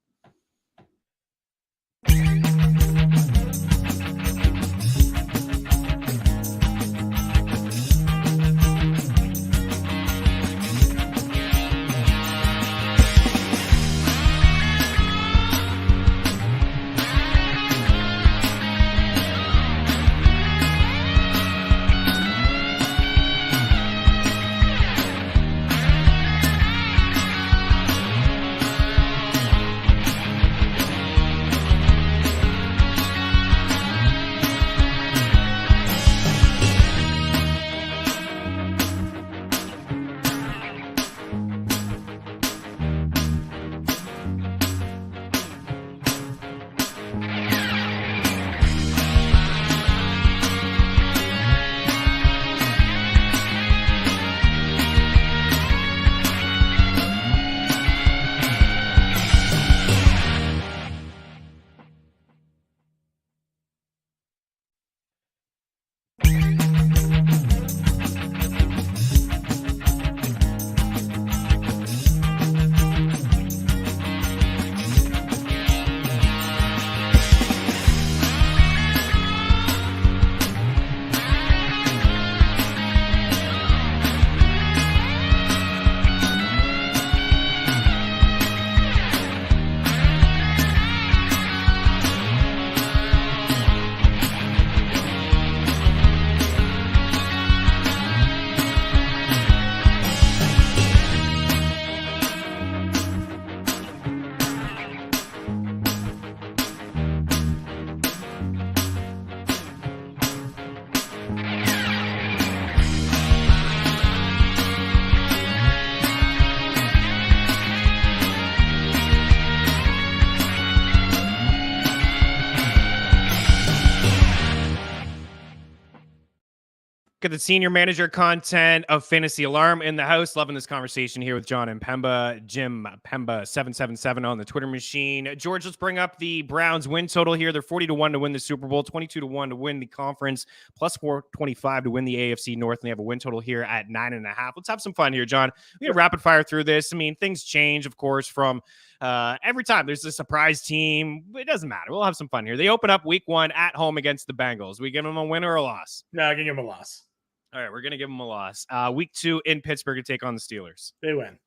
Got the senior manager content of Fantasy Alarm in the house. Loving this conversation here with John Impemba, Jim Pemba 777 on the Twitter machine. George, let's bring up the Browns win total here. They're 40-1 to win the Super Bowl, 22-1 to win the conference, plus 425 to win the AFC North. And they have a win total here at 9.5. Let's have some fun here, John. We can rapid fire through this. I mean, things change, of course, from every time there's a surprise team. It doesn't matter. We'll have some fun here. They open up week 1 at home against the Bengals. We give them a win or a loss? No, I can give them a loss. All right, we're going to give them a loss. Week 2 in Pittsburgh to take on the Steelers. They win.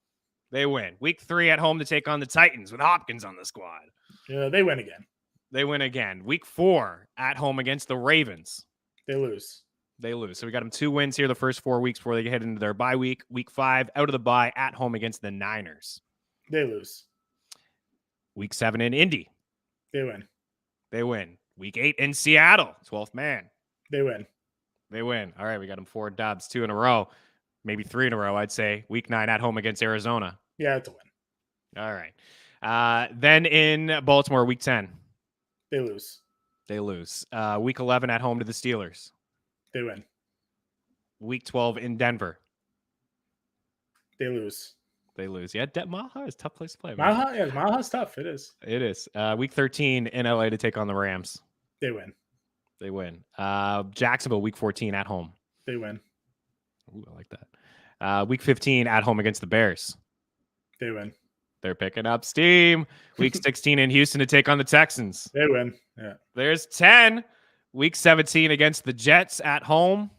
They win. Week 3 at home to take on the Titans with Hopkins on the squad. Yeah, they win again. They win again. Week 4 at home against the Ravens. They lose. They lose. So we got them 2 wins here the first 4 weeks before they head into their bye week. Week 5 out of the bye at home against the Niners. They lose. Week 7 in Indy. They win. They win. Week 8 in Seattle. 12th man. They win. They win. All right, we got them 4 dubs, 2 in a row, maybe 3 in a row, I'd say. Week 9 at home against Arizona. Yeah, it's a win. All right. Then in Baltimore, week 10. They lose. They lose. Week 11 at home to the Steelers. They win. Week 12 in Denver. They lose. They lose. Yeah, Mile High is a tough place to play. Man. Mile High's tough. It is. It is. Week 13 in LA to take on the Rams. They win. They win. Jacksonville, week 14 at home. They win. Ooh, I like that. Week 15 at home against the Bears. They win. They're picking up steam. Week 16 in Houston to take on the Texans. They win. Yeah. There's 10. Week 17 against the Jets at home.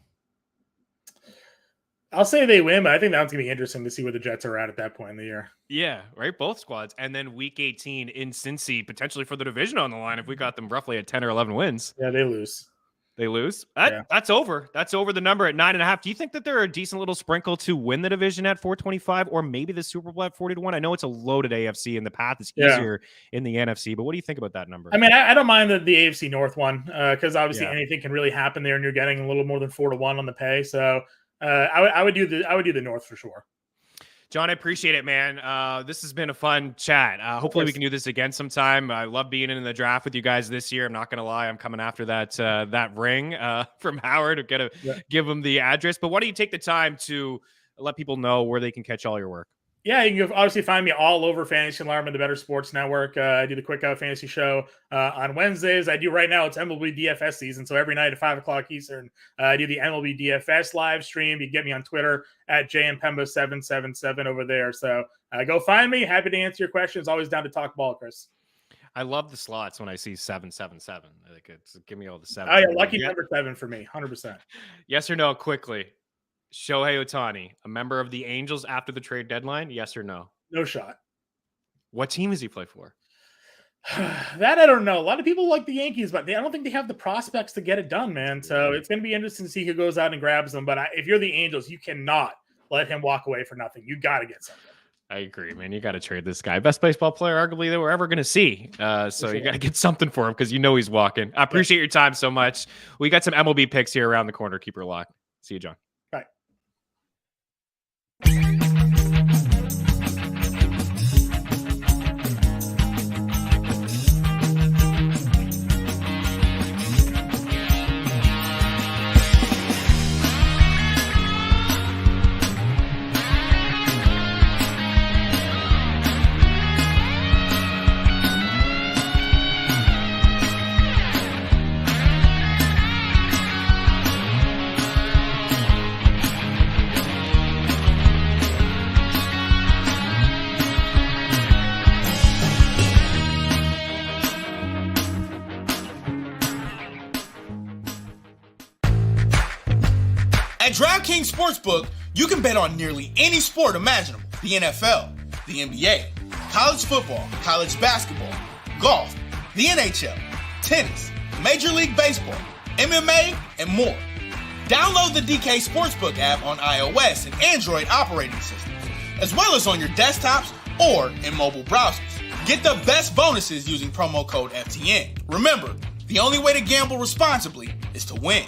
I'll say they win, but I think that's going to be interesting to see where the Jets are at that point in the year. Yeah, right? Both squads. And then week 18 in Cincy, potentially for the division on the line if we got them roughly at 10 or 11 wins. Yeah, they lose. They lose? That's over. That's over the number at 9.5. Do you think that they're a decent little sprinkle to win the division at 425 or maybe the Super Bowl at 40-1? I know it's a loaded AFC and the path is easier in the NFC, but what do you think about that number? I mean, I don't mind the AFC North one because obviously anything can really happen there and you're getting a little more than 4-1 on the pay. So I would do the North for sure. John, I appreciate it, man. This has been a fun chat. Hopefully we can do this again sometime. I love being in the draft with you guys this year. I'm not going to lie. I'm coming after that ring from Howard to give him the address. But why don't you take the time to let people know where they can catch all your work? Yeah, you can obviously find me all over Fantasy Alarm and the Better Sports Network. I do the Quick Out Fantasy Show on Wednesdays. I do right now, it's MLB DFS season. So every night at 5 o'clock Eastern, I do the MLB DFS live stream. You can get me on Twitter at JMPemba777 over there. So go find me. Happy to answer your questions. Always down to talk ball, Chris. I love the slots when I see 777. Like it's give me all the 7. Oh, yeah, lucky number 7 for me, 100%. Yes or no, quickly. Shohei Ohtani, a member of the Angels after the trade deadline, yes or no? No shot. What team does he play for? That I don't know. A lot of people like the Yankees, but I don't think they have the prospects to get it done, man. So it's going to be interesting to see who goes out and grabs them. But if you're the Angels, you cannot let him walk away for nothing. You got to get something. I agree, man. You got to trade this guy. Best baseball player, arguably, that we're ever going to see. So you got to get something for him because you know he's walking. I appreciate your time so much. We got some MLB picks here around the corner. Keep her locked. See you, John. Bye. At DraftKings Sportsbook, you can bet on nearly any sport imaginable. The NFL, the NBA, college football, college basketball, golf, the NHL, tennis, Major League Baseball, MMA, and more. Download the DK Sportsbook app on iOS and Android operating systems, as well as on your desktops or in mobile browsers. Get the best bonuses using promo code FTN. Remember, the only way to gamble responsibly is to win.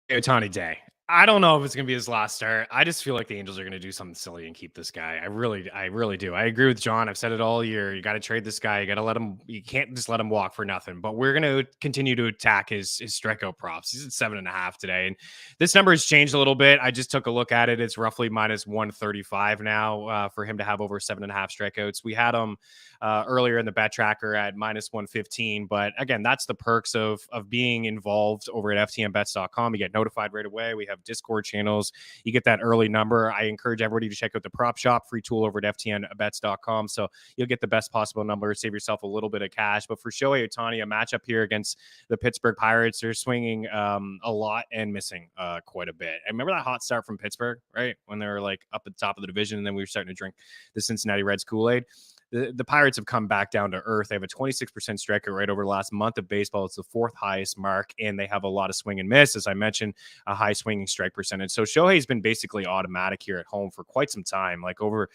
Ohtani day. I don't know if it's going to be his last start. I just feel like the Angels are going to do something silly and keep this guy. I really do. I agree with John. I've said it all year. You got to trade this guy. You got to let him. You can't just let him walk for nothing. But we're going to continue to attack his strikeout props. He's at 7.5 today, and this number has changed a little bit. I just took a look at it. It's roughly minus 135 now for him to have over 7.5 strikeouts. We had him earlier in the bet tracker at minus 115. But again, that's the perks of being involved over at ftmbets.com. You get notified right away. We have Discord channels. You get that early number. I encourage everybody to check out the prop shop, free tool over at ftmbets.com. So you'll get the best possible number, save yourself a little bit of cash. But for Shohei Ohtani, a matchup here against the Pittsburgh Pirates, they're swinging a lot and missing quite a bit. I remember that hot start from Pittsburgh, right? When they were like up at the top of the division, and then we were starting to drink the Cincinnati Reds Kool-Aid. The Pirates have come back down to earth. They have a 26% strikeout rate over the last month of baseball. It's the fourth highest mark, and they have a lot of swing and miss. As I mentioned, a high swinging strike percentage. So Shohei's been basically automatic here at home for quite some time. Like over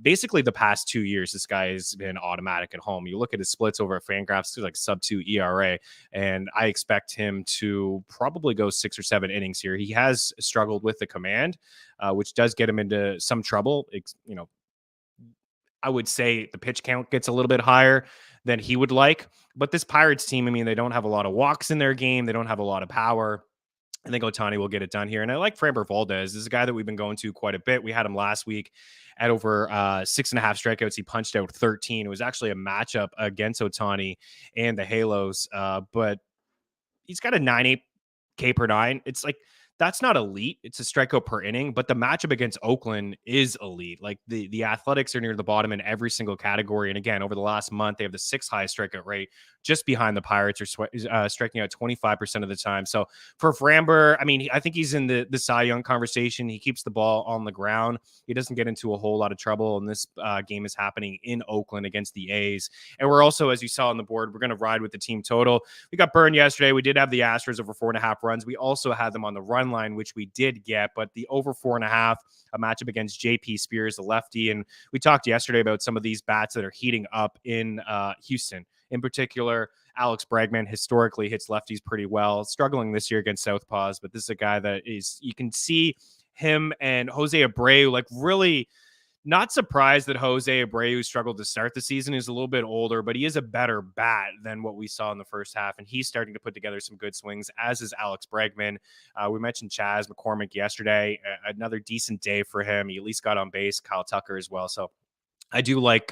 basically the past 2 years, this guy has been automatic at home. You look at his splits over at Fangraphs, like sub-2 ERA, and I expect him to probably go 6 or 7 innings here. He has struggled with the command, which does get him into some trouble. I would say the pitch count gets a little bit higher than he would like. But this Pirates team, I mean, they don't have a lot of walks in their game. They don't have a lot of power. I think Ohtani will get it done here. And I like Framber Valdez. This is a guy that we've been going to quite a bit. We had him last week at over 6.5 strikeouts. He punched out 13. It was actually a matchup against Ohtani and the Halos. But he's got a 9.8 K per 9. It's like, that's not elite. It's a strikeout per inning, but the matchup against Oakland is elite. Like the Athletics are near the bottom in every single category. And again, over the last month, they have the 6th highest strikeout rate, just behind the Pirates, are striking out 25% of the time. So for Framber, I mean, I think he's in the Cy Young conversation. He keeps the ball on the ground. He doesn't get into a whole lot of trouble. And this game is happening in Oakland against the A's. And we're also, as you saw on the board, we're going to ride with the team total. We got burned yesterday. We did have the Astros over 4.5 runs. We also had them on the run line, which we did get, but the over 4.5, a matchup against JP Spears, the lefty. And we talked yesterday about some of these bats that are heating up in Houston. In particular, Alex Bregman historically hits lefties pretty well, struggling this year against southpaws, but this is a guy that is, you can see him and Jose Abreu, like really not surprised that Jose Abreu struggled to start the season. He's a little bit older, but he is a better bat than what we saw in the first half, and he's starting to put together some good swings, as is Alex Bregman. We mentioned Chaz McCormick yesterday. Another decent day for him. He at least got on base. Kyle Tucker as well. So I do like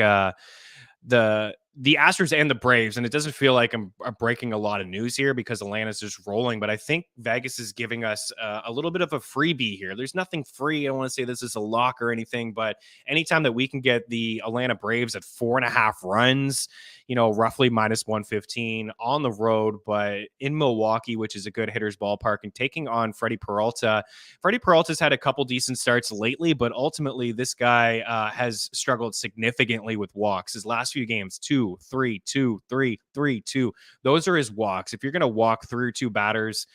the Astros and the Braves, and it doesn't feel like I'm breaking a lot of news here because Atlanta's just rolling, but I think Vegas is giving us a little bit of a freebie here. There's nothing free. I don't want to say this is a lock or anything, but anytime that we can get the Atlanta Braves at 4.5 runs, roughly minus 115 on the road, but in Milwaukee, which is a good hitter's ballpark, and taking on Freddie Peralta. Freddie Peralta's had a couple decent starts lately, but ultimately this guy has struggled significantly with walks. His last few games, 2, 3, 2, 3, 3, 2. Those are his walks. If you're going to walk through 2 batters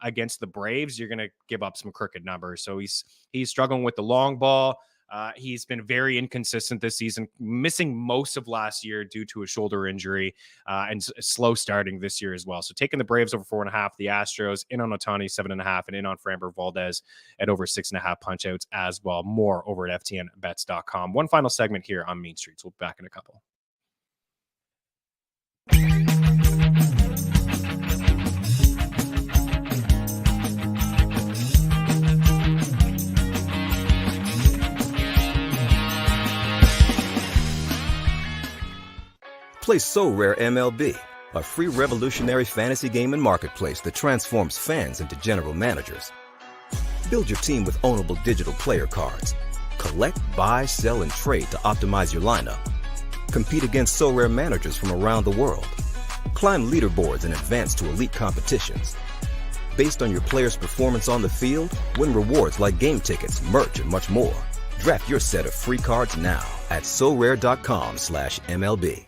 against the Braves, you're going to give up some crooked numbers. So he's struggling with the long ball. He's been very inconsistent this season, missing most of last year due to a shoulder injury and slow starting this year as well. So taking the Braves over 4.5, the Astros in on Ohtani 7.5, and in on Framber Valdez at over 6.5 punch outs as well. More over at ftnbets.com. One final segment here on Mean Streets. We'll be back in a couple. Play So Rare MLB, a free revolutionary fantasy game and marketplace that transforms fans into general managers. Build your team with ownable digital player cards. Collect, buy, sell, and trade to optimize your lineup. Compete against So Rare managers from around the world. Climb leaderboards and advance to elite competitions. Based on your player's performance on the field, win rewards like game tickets, merch, and much more. Draft your set of free cards now at sorare.com/MLB.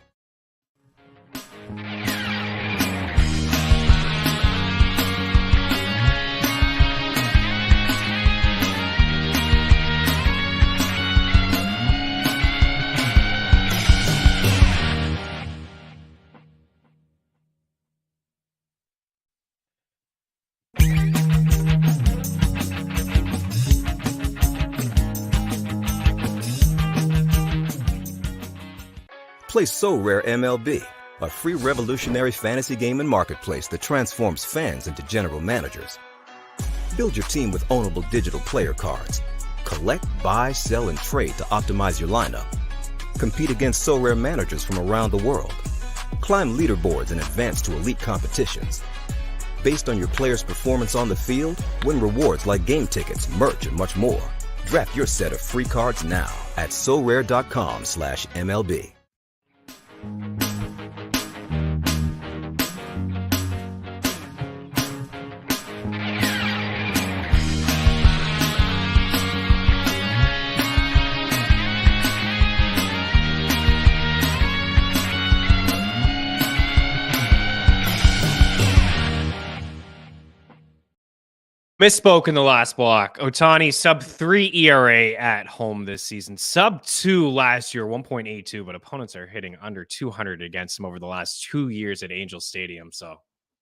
Play So Rare MLB, a free revolutionary fantasy game and marketplace that transforms fans into general managers. Build your team with ownable digital player cards. Collect, buy, sell, and trade to optimize your lineup. Compete against So Rare managers from around the world. Climb leaderboards and advance to elite competitions. Based on your player's performance on the field, win rewards like game tickets, merch, and much more. Draft your set of free cards now at sorare.com/MLB. Misspoke in the last block. Ohtani sub-3 ERA at home this season. Sub-2 last year, 1.82, but opponents are hitting under 200 against him over the last 2 years at Angel Stadium. So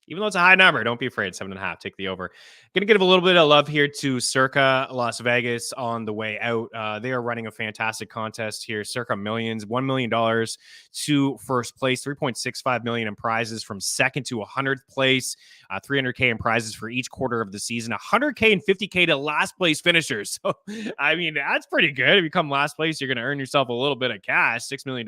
even though it's a high number, don't be afraid. 7.5, take the over. Going to give a little bit of love here to Circa Las Vegas on the way out. They are running a fantastic contest here. Circa Millions, $1 million to first place, $3.65 million in prizes from second to 100th place, $300K in prizes for each quarter of the season, $100K and $50K to last place finishers. So, I mean, that's pretty good. If you come last place, you're going to earn yourself a little bit of cash, $6 million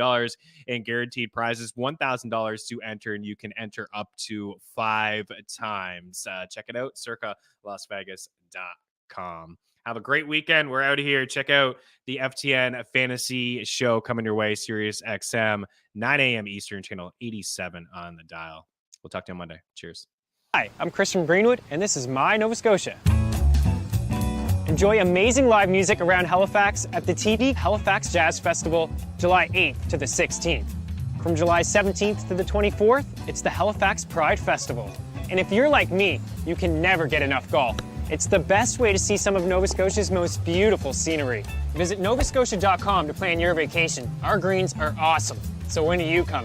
in guaranteed prizes, $1,000 to enter, and you can enter up to 5 times. Check it out, circalasvegas.com. Have a great weekend. We're out of here. Check out the FTN Fantasy Show coming your way, Sirius XM, 9 a.m. Eastern, channel 87 on the dial. We'll talk to you on Monday. Cheers. Hi, I'm Chris from Greenwood, and this is My Nova Scotia. Enjoy amazing live music around Halifax at the TD Halifax Jazz Festival, July 8th to the 16th. From July 17th to the 24th, it's the Halifax Pride Festival. And if you're like me, you can never get enough golf. It's the best way to see some of Nova Scotia's most beautiful scenery. Visit novascotia.com to plan your vacation. Our greens are awesome. So when do you come?